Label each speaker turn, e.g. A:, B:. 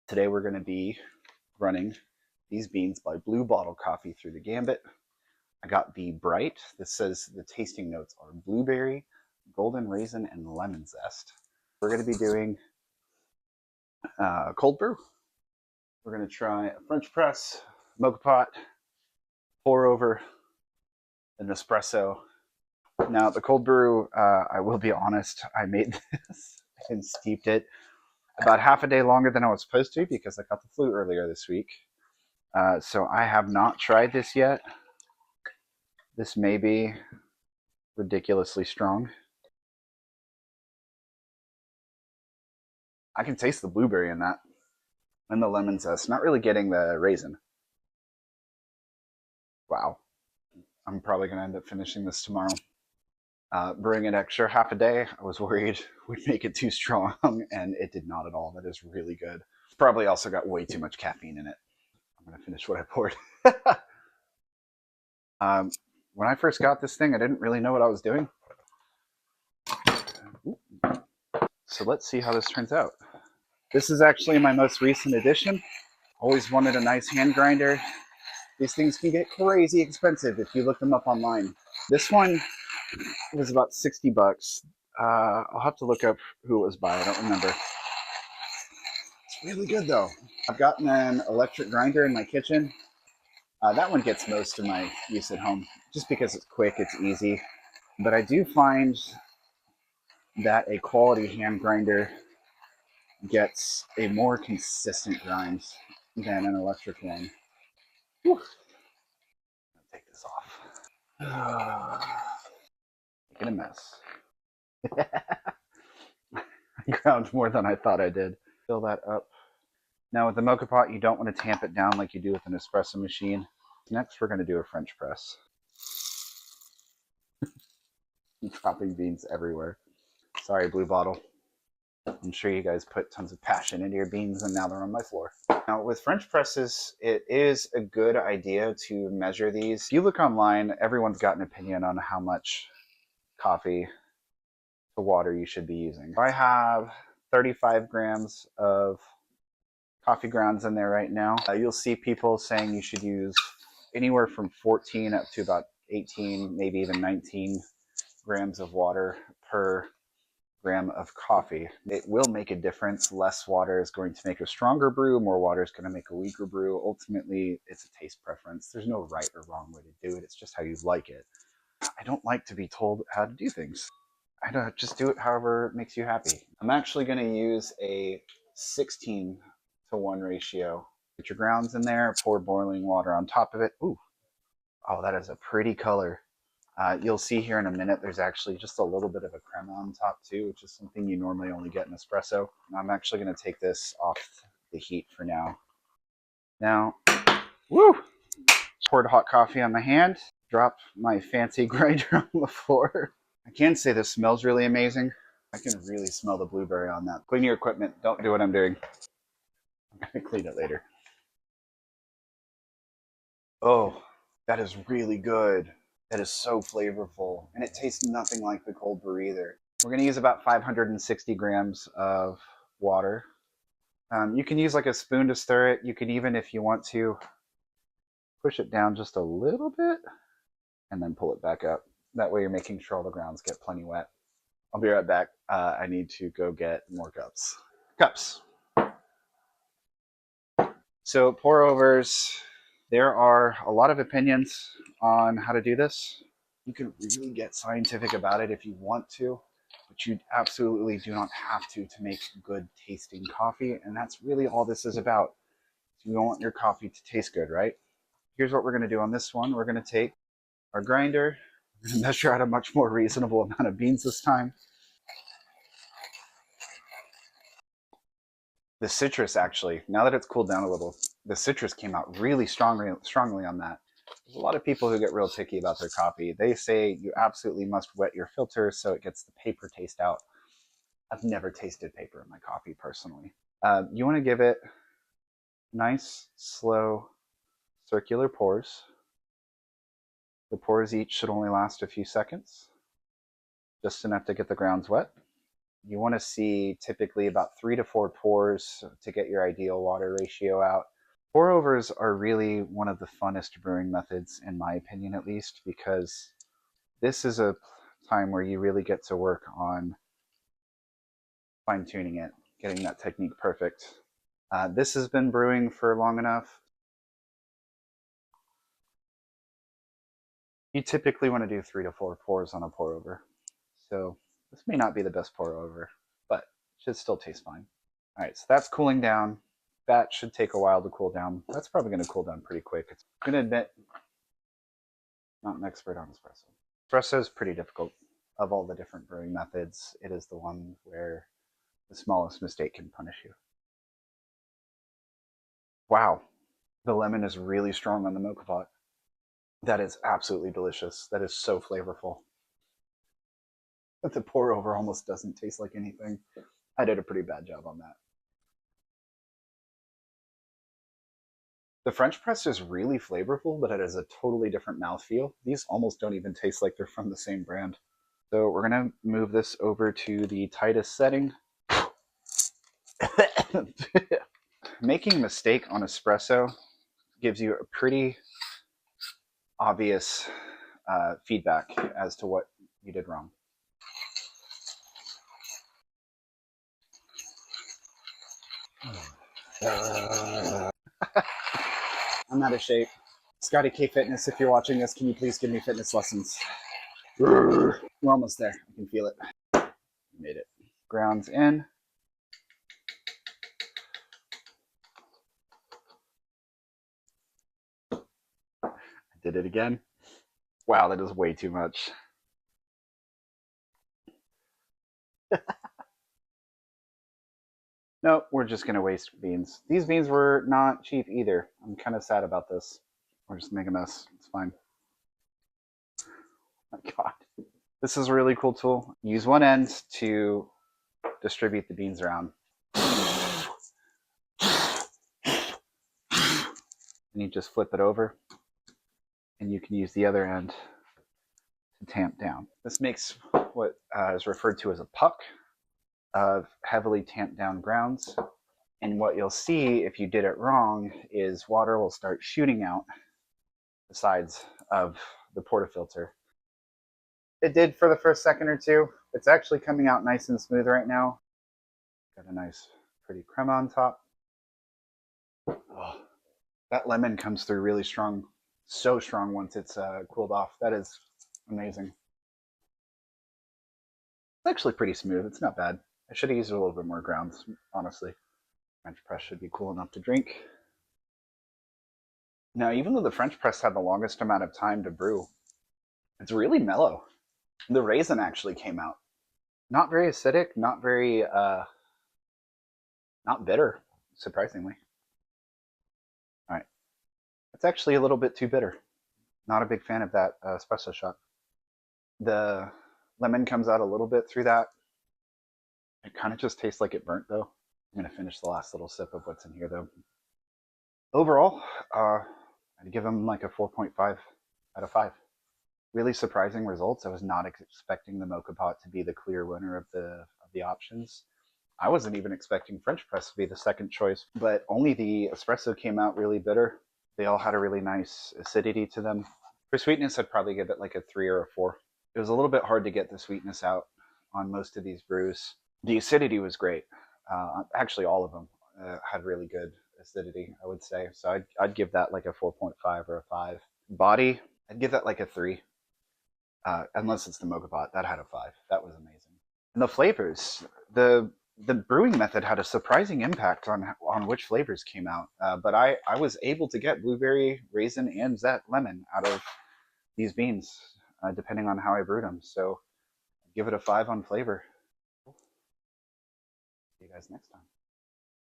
A: Today we're going to be running these beans by Blue Bottle Coffee through the Gambit. I got the Bright. This says the tasting notes are blueberry, golden raisin, and lemon zest. We're going to be doing cold brew. We're going to try a French press, mocha pot, pour over, an espresso. Now the cold brew, I will be honest, I made this and steeped it about half a day longer than I was supposed to because I got the flu earlier this week. So I have not tried this yet. This may be ridiculously strong. I can taste the blueberry in that and the lemon zest. Not really getting the raisin. Wow. I'm probably going to end up finishing this tomorrow. Brewing it extra half a day, I was worried would make it too strong, and it did not at all. That is really good. It's probably also got way too much caffeine in it. I'm going to finish what I poured. When I first got this thing, I didn't really know what I was doing. So let's see how this turns out. This is actually my most recent addition. Always wanted a nice hand grinder. These things can get crazy expensive if you look them up online. This one was about 60 bucks. I'll have to look up who it was by. I don't remember. It's really good though. I've gotten an electric grinder in my kitchen. That one gets most of my use at home just because it's quick, it's easy. But I do find that a quality hand grinder gets a more consistent grind than an electric one. Whew. Take this off. Making a mess. I ground more than I thought I did. Fill that up. Now with the mocha pot, you don't want to tamp it down like you do with an espresso machine. Next, we're going to do a French press. Dropping beans everywhere. Sorry, Blue Bottle. I'm sure you guys put tons of passion into your beans and now they're on my floor. Now with French presses, it is a good idea to measure these. If you look online, everyone's got an opinion on how much coffee to water you should be using. I have 35 grams of coffee grounds in there right now. You'll see people saying you should use anywhere from 14 up to about 18, maybe even 19 grams of water per gram of coffee. It will make a difference. Less water is going to make a stronger brew. More water is going to make a weaker brew. Ultimately, it's a taste preference. There's no right or wrong way to do it. It's just how you like it. I don't like to be told how to do things. I don't just do it however makes you happy. I'm actually going to use a 16:1 ratio. Put your grounds in there, pour boiling water on top of it. Ooh, oh, that is a pretty color. You'll see here in a minute, there's actually just a little bit of a crema on top too, which is something you normally only get in espresso. I'm actually going to take this off the heat for now. Now, woo! Poured hot coffee on my hand, dropped my fancy grinder on the floor. I can say this smells really amazing. I can really smell the blueberry on that. Clean your equipment. Don't do what I'm doing. I'm going to clean it later. Oh, that is really good. That is so flavorful. And it tastes nothing like the cold brew either. We're going to use about 560 grams of water. You can use like a spoon to stir it. You can even, if you want to, push it down just a little bit and then pull it back up. That way you're making sure all the grounds get plenty wet. I'll be right back. I need to go get more cups. Cups. So pour overs. There are a lot of opinions on how to do this. You can really get scientific about it if you want to, but you absolutely do not have to make good tasting coffee. And that's really all this is about. You want your coffee to taste good, right? Here's what we're going to do on this one. We're going to take our grinder. We're going to measure out a much more reasonable amount of beans this time. The citrus actually, now that it's cooled down a little, the citrus came out really strongly on that. There's a lot of people who get real picky about their coffee. They say you absolutely must wet your filter so it gets the paper taste out. I've never tasted paper in my coffee personally. You want to give it nice, slow, circular pours. The pours each should only last a few seconds, just enough to get the grounds wet. You want to see typically about 3 to 4 pours to get your ideal water ratio out. Pour overs are really one of the funnest brewing methods, in my opinion at least, because this is a time where you really get to work on fine tuning it, getting that technique perfect. This has been brewing for long enough. You typically want to do 3 to 4 pours on a pour over. So this may not be the best pour over, but it should still taste fine. All right, so that's cooling down. That should take a while to cool down. That's probably going to cool down pretty quick. I'm going to admit, not an expert on espresso. Espresso is pretty difficult. Of all the different brewing methods, it is the one where the smallest mistake can punish you. Wow, the lemon is really strong on the mocha pot. That is absolutely delicious. That is so flavorful. But the pour over almost doesn't taste like anything. I did a pretty bad job on that. The French press is really flavorful, but it has a totally different mouthfeel. These almost don't even taste like they're from the same brand. So we're gonna move this over to the tightest setting. Making a mistake on espresso gives you a pretty obvious feedback as to what you did wrong. I'm out of shape. Scotty K Fitness, if you're watching this, can you please give me fitness lessons? We're almost there. I can feel it. We made it. Grounds in. I did it again. Wow, that is way too much. No, we're just going to waste beans. These beans were not cheap either. I'm kind of sad about this. We're just making a mess. It's fine. Oh my God. This is a really cool tool. Use one end to distribute the beans around. And you just flip it over. And you can use the other end to tamp down. This makes what is referred to as a puck of heavily tamped down grounds. And what you'll see if you did it wrong is water will start shooting out the sides of the portafilter. It did for the first second or two. It's actually coming out nice and smooth right now. Got a nice pretty crema on top. Oh, that lemon comes through really strong, so strong once it's cooled off. That is amazing. It's actually pretty smooth. It's not bad. I should have used a little bit more grounds, honestly. French press should be cool enough to drink. Now, even though the French press had the longest amount of time to brew, it's really mellow. The raisin actually came out. Not very acidic, not very, not bitter, surprisingly. All right. It's actually a little bit too bitter. Not a big fan of that espresso shot. The lemon comes out a little bit through that. It kind of just tastes like it burnt, though. I'm going to finish the last little sip of what's in here, though. Overall, I'd give them like a 4.5 out of 5. Really surprising results. I was not expecting the mocha pot to be the clear winner of the options. I wasn't even expecting French press to be the second choice, but only the espresso came out really bitter. They all had a really nice acidity to them. For sweetness, I'd probably give it like a 3 or a 4. It was a little bit hard to get the sweetness out on most of these brews. The acidity was great. Actually, all of them had really good acidity, I would say. So I'd give that like a 4.5 or a 5. Body, I'd give that like a 3. Unless it's the mocha pot, that had a 5. That was amazing. And the flavors, the brewing method had a surprising impact on which flavors came out. But I was able to get blueberry, raisin, and zet lemon out of these beans, depending on how I brewed them. So give it a 5 on flavor. See you guys next time.